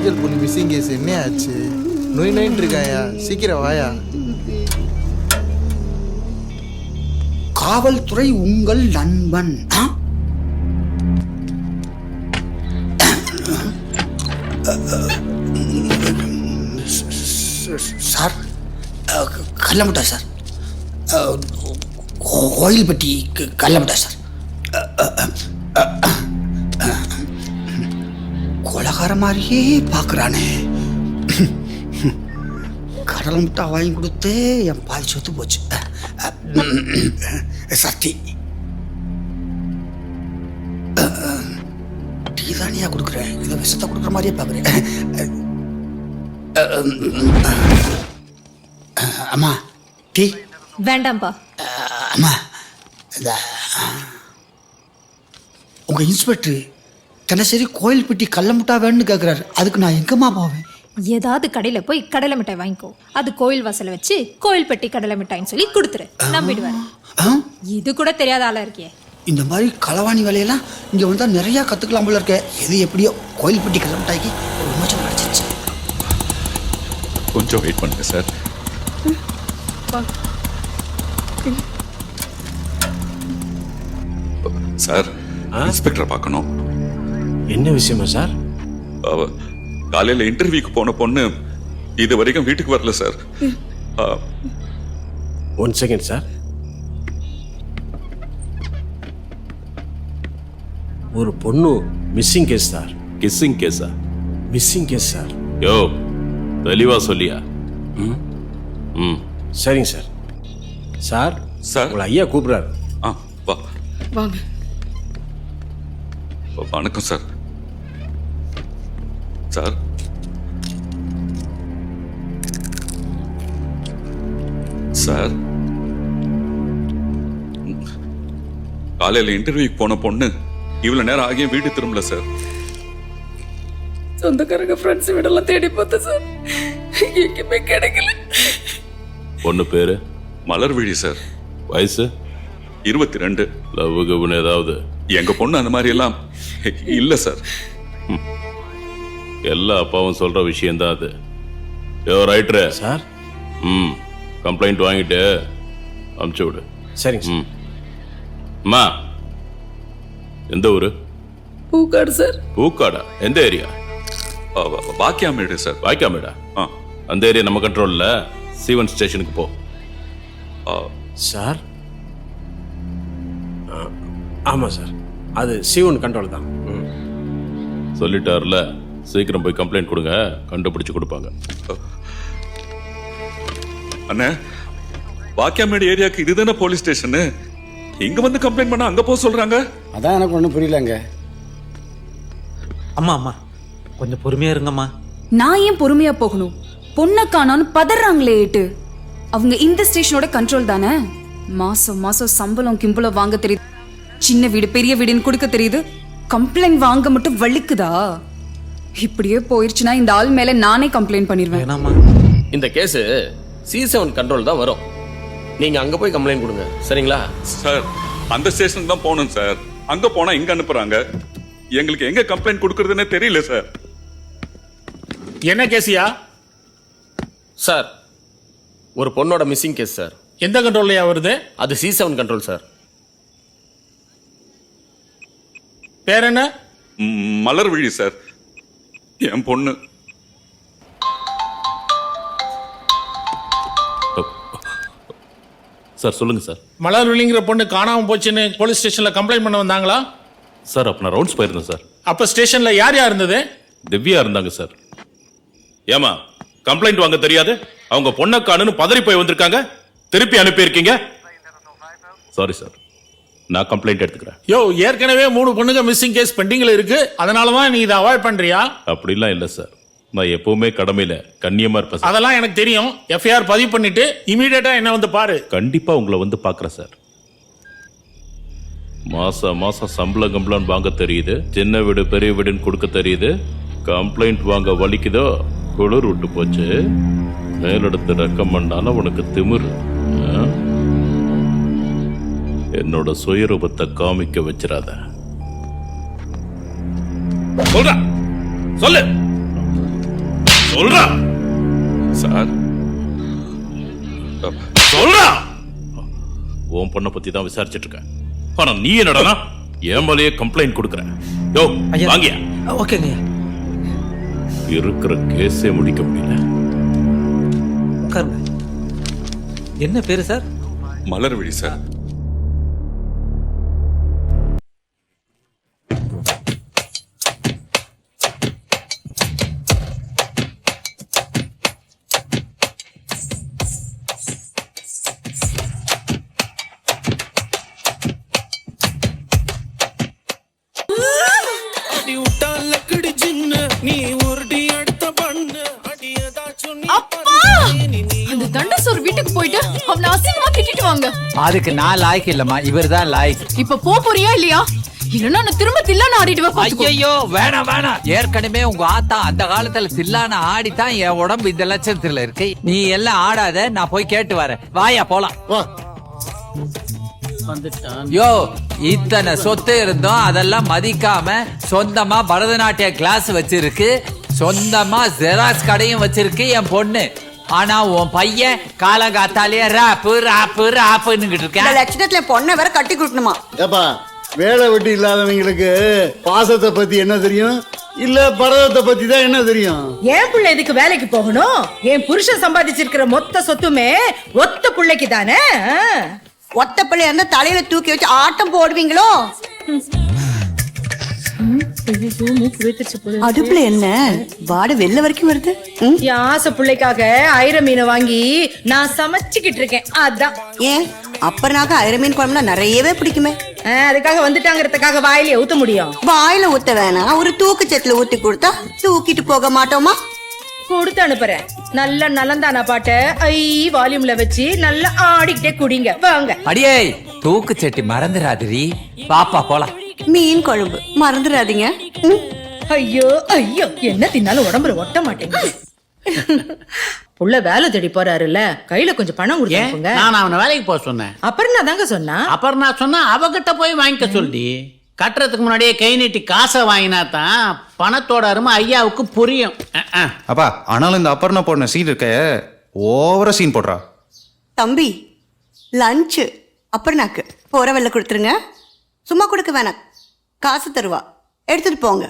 Hostel பொண்ணு missing case என்ன ஆச்சு? நோய் நோயின்னு இருக்காயா, சீக்கிரம் வாயா. காவல்துறை உங்கள் நண்பன். சார், கல்லமுட்டா சார், கோயில்பட்டி கல்லமுட்டா சார். கொலகார மாதிரியே பார்க்குறானே. கடல் முட்டா வாங்கி கொடுத்து என் பால் சொத்து போச்சு. சத்தி டீ தானியா கொடுக்குறேன், இதை விஷத்தை கொடுக்குற மாதிரியே பார்க்குறேன். அம்மா டீ வேண்டாம்ப்பா. அம்மா, இந்த உங்கள் இன்ஸ்பெக்டர் தினசரி கோயில்பட்டி கடல முட்டா வேணும்னு கேட்குறாரு. அதுக்கு நான் எங்கம்மா போவேன்? ஏதாவது கடையில் போய் கடலை மிட்டாய் வாங்கிக்கோ. அது கோயில் வாசலை வச்சு கோயில்பட்டி கடலை மிட்டாய்ன்னு சொல்லி கொடுத்துரு, நம்பிடுவாரு. இது கூட தெரியாத ஆளா இருக்கியே. இந்த மாதிரி களவாணி வேலையெல்லாம் இங்கே வந்தால் நிறையா கற்றுக்கலாம் போல இருக்க. எது எப்படியோ கோயில்பட்டி கடல மிட்டாய்க்கு ஒரு விமோச்சனம் கிடச்சிச்சு. கொஞ்சம் வெயிட் பண்ணுங்க சார். சார், இன்ஸ்பெக்டர் பார்க்கணும். என்ன விஷயமா சார்? காலையில இன்டர்வியூக்கு போன பொண்ணு இது வரைக்கும் வீட்டுக்கு வரல சார். 1 second sir. ஒரு பொண்ணு மிஸ்ஸிங் கேஸ் சார். கிஸ்ஸிங் கேஸா? Missing case sir. யோ, தெளிவா சொல்லியா? சரிங்க சார். சார், சார், உங்களை ஐயா கூப்பிடுறாரு. வா. வாங்க. வணக்கம் சார். சார், சார், காலையில இன்டர்வியூக்கு போன பொண்ணு இவ்வளவு நேரம் ஆகியும் வீடு திரும்பல சார். சொந்தக்காரங்க ஃப்ரெண்ட்ஸ் வீடெல்லாம் தேடி பார்த்தேன் சார், எங்கேயுமே கிடைக்கல. பொண்ணு பேரு? மலர்விழி சார். வயசு? 22. லவ் கவுன் ஏதாவது? எங்க பொண்ணு அந்த மாதிரி எல்லாம் இல்ல சார். எல்லா அப்பாவும் சொல்ற விஷயம்தான் அது. யோ ரைட்ரு சார். கம்ப்ளைண்ட் வாங்கிட்டு அமுச்சு விடு. சரிங்க சார். அம்மா, எந்த ஊரு? பூக்காடு சார். பூக்காடா? எந்த ஏரியா? வாக்கியாமேடு சார். வாக்கியாமேடா? அந்த ஏரியா நம்ம கண்ட்ரோல்ல. C1 ஸ்டேஷனுக்கு போ. சார், ஆமாம் சார், அது C1 கண்ட்ரோல் தான். சொல்லிட்டார்ல, சீக்கிரம் போய் கம்ப்ளைண்ட் கொடுங்க, கண்டுபிடிச்சு கொடுப்பாங்க. அண்ணே, வாக்கியாமேடு ஏரியாக்கு இதுதானே போலீஸ் ஸ்டேஷனு. இங்க வந்து கம்ப்ளைண்ட் பண்ணா அங்க போக சொல்றாங்க. அதான் எனக்கு ஒன்றும் புரியலங்க. அம்மா அம்மா கொஞ்சம் பொறுமையா இருங்கம்மா. நான் ஏன் பொறுமையா போகணும்? பொண்ணை காணோன்னு பதறாங்களே ஏட்டு. அவங்க இந்த ஸ்டேஷனோட கண்ட்ரோல் தானே. மாசம் மாசம் சம்பளம் கிம்பளம் வாங்க தெரியுது, சின்ன வீடு பெரிய வீடுன்னு கொடுக்க தெரியுது. கம்ப்ளைண்ட் வாங்க மட்டும் வலிக்குதா? இப்படியே போயிருச்சுன்னா இந்த ஆள் மேல நானே கம்ப்ளைண்ட் பண்ணிடுவேன். வேணாம்மா. இந்த கேஸ் C7 கண்ட்ரோல் தான் வரும். நீங்க அங்க போய் கம்ப்ளைண்ட் கொடுங்க, சரிங்களா? சார், அந்த ஸ்டேஷனுக்கு தான் போகணும் சார். அங்க போனா இங்க அனுப்புறாங்க. எங்களுக்கு எங்க கம்ப்ளைண்ட் கொடுக்கறதுன்னே தெரியல சார். என்ன கேசியா? சார், ஒரு பொண்ணோட மிஸ்ஸிங் கேஸ் சார். எந்த கண்ட்ரோல்லையா வருது? அது C7 கண்ட்ரோல் சார். பேர் என்ன? மலர்விழி சார், என் பொண்ணு. சார் சொல்லுங்க சார். மலர்விழிங்கிற பொண்ணு காணாம போச்சுன்னு போலீஸ் ஸ்டேஷன்ல கம்ப்ளைண்ட் பண்ண வந்தாங்களா? சார், அப்ப நான் ரவுண்ட்ஸ் போயிருந்தேன் சார். அப்ப ஸ்டேஷன்ல யார் யார் இருந்தது? திவ்யா இருந்தாங்க சார். ஏமா, கம்ப்ளைண்ட் வாங்க தெரியாது? அவங்க பொண்ணை காணுன்னு பதறி போய் வந்திருக்காங்க, திருப்பி அனுப்பியிருக்கீங்க. சாரி சார், நான் கம்ப்ளைண்ட் எடுத்துக்கிறேன். யோ, ஏற்கனவே 3 பொண்ணுங்க மிஸ்ஸிங் கேஸ் பெண்டிங்ல இருக்கு, அதனாலதான் நீ இதை அவாய்ட் பண்றியா? அப்படிலாம் இல்ல சார், நான் எப்பவுமே கடமையில கண்ணியமா இருப்பேன். அதெல்லாம் எனக்கு தெரியும். FIR பதிவு பண்ணிட்டு இமீடியட்டா என்ன வந்து பாரு. கண்டிப்பா உங்களை வந்து பாக்குறேன் சார். மாசம் சம்பளம் கம்பளம் வாங்க தெரியுது, சின்ன வீடு பெரிய வீடுன்னு கொடுக்க தெரியுது. கம்ப்ளைண்ட் வாங்க வலிக்குதோ, குளிர் விட்டு போச்சு. மேலெடுத்து ரெக்கம் பண்ணாலும் உனக்கு திமிரு. என்னோட சுயரூபத்தை காமிக்க வச்சிடாத. சொல்ற சொல்லு. சொல்றா சார் சொல்றா உன் பொண்ணை பத்தி தான் விசாரிச்சுட்டு இருக்கேன். ஆனா நீ என்னடா என் மேலேயே கம்ப்ளைண்ட் கொடுக்குற. யோ வாங்கியா ஓகேங்க. இருக்கிற கேஸே முடிக்க முடியல. உட்காருங்க. என்ன பேரு சார்? மலர்விழி சார். அந்த தண்டசோர் வீட்டுக்கு போயிட்டு அவனை அசிங்கமா திட்டிட்டு வாங்க. அதுக்கு நான் லாய்க்கு இல்லம்மா, இவர் தான் லாய்க்கு. இப்ப போறியா இல்லையா? இல்லன்னா நான் திரும்ப தில்லான ஆடிடுவேன். ஐயோ வேணாம் வேணாம். ஏற்கனவே உங்க ஆத்தா அந்த காலத்துல தில்லான ஆடித்தான் என் உடம்பு இந்த லட்சத்துல இருக்கு. நீ எல்லாம் ஆடாத, நான் போய் கேட்டு வரேன். வாயா போலாம். யோ இத்தனை சொத்து இருந்தோம் அதெல்லாம் மதிக்காம சொந்தமா பரதநாட்டிய கிளாஸ் வச்சிருக்கு, சொந்தமா ஜெராக்ஸ் கடையும் வச்சிருக்கு என் பொண்ணு. ஆனா உன் பையன் காலங்காத்தாலேயே ராப்பு ராப்பு ராப்புன்னு இருக்கேன். லட்சணத்துல பொண்ணை வேற கட்டி கொடுக்கணுமா? ஏப்பா வேலை வெட்டி இல்லாதவங்களுக்கு பாசத்தை பத்தி என்ன தெரியும், இல்ல பரதத்தை பத்தி தான் என்ன தெரியும்? என் பிள்ளை எதுக்கு வேலைக்கு போகணும்? என் புருஷன் சம்பாதிச்சிருக்கிற மொத்த சொத்துமே ஒத்த பிள்ளைக்கு தானே. ஒத்த பிள்ளை இருந்தா தலையில தூக்கி வச்சு ஆட்டம் போடுவீங்களோ? அடுப்புல என்ன வாட வெளில வரைக்கும் வருது? என் ஆசை பிள்ளைக்காக ஐர மீனை வாங்கி நான் சமைச்சுக்கிட்டு இருக்கேன். அதான். ஏன் அப்பறனாக்க ஐர மீன் குழம்புனா நிறையவே பிடிக்குமே. அதுக்காக வந்துட்டாங்கிறதுக்காக வாயிலே ஊத்த முடியும்? வாயில ஊத்த வேணாம், ஒரு தூக்கு சத்துல ஊத்தி கொடுத்தா தூக்கிட்டு போக மாட்டோமா? கொடுத்து அனுப்புறேன். நல்ல நலந்தானா பாட்ட ஐ வால்யூம்ல வச்சு நல்லா ஆடிக்கிட்டே குடிங்க. வாங்க. அடியே தூக்கு சட்டி மறந்துடாதிரி. பாப்பா போலாம். மீன் குழம்பு மறந்துடாதீங்க. ஐயோ ஐயோ, என்ன தின்னாலும் உடம்புல ஒட்ட மாட்டேங்குது. உள்ள வேலை தேடி போறாருல்ல, கையில கொஞ்சம் பணம் கொடுங்க. நான் அவனை வேலைக்கு போக சொன்னேன். அப்புறம் நான் தாங்க சொன்னா. அப்புறம் நான் சொன்னா அவகிட்ட போய் வாங்கிக்க சொல்லி, கட்டுறதுக்கு முன்னாடியே கை நீட்டி காசை வாங்கினா தான் பணத்தோட அருமை ஐயாவுக்கு புரியும். அப்பா ஆனாலும் இந்த அப்பர்ணா போடுன சீன் இருக்க ஓவரா சீன் போடுறா. தம்பி லஞ்சு அப்புறம்னாக்கு போற வெள்ள கொடுத்துருங்க. சும்மா கொடுக்க வேணாம், காசு தருவா, எடுத்துட்டு போங்க.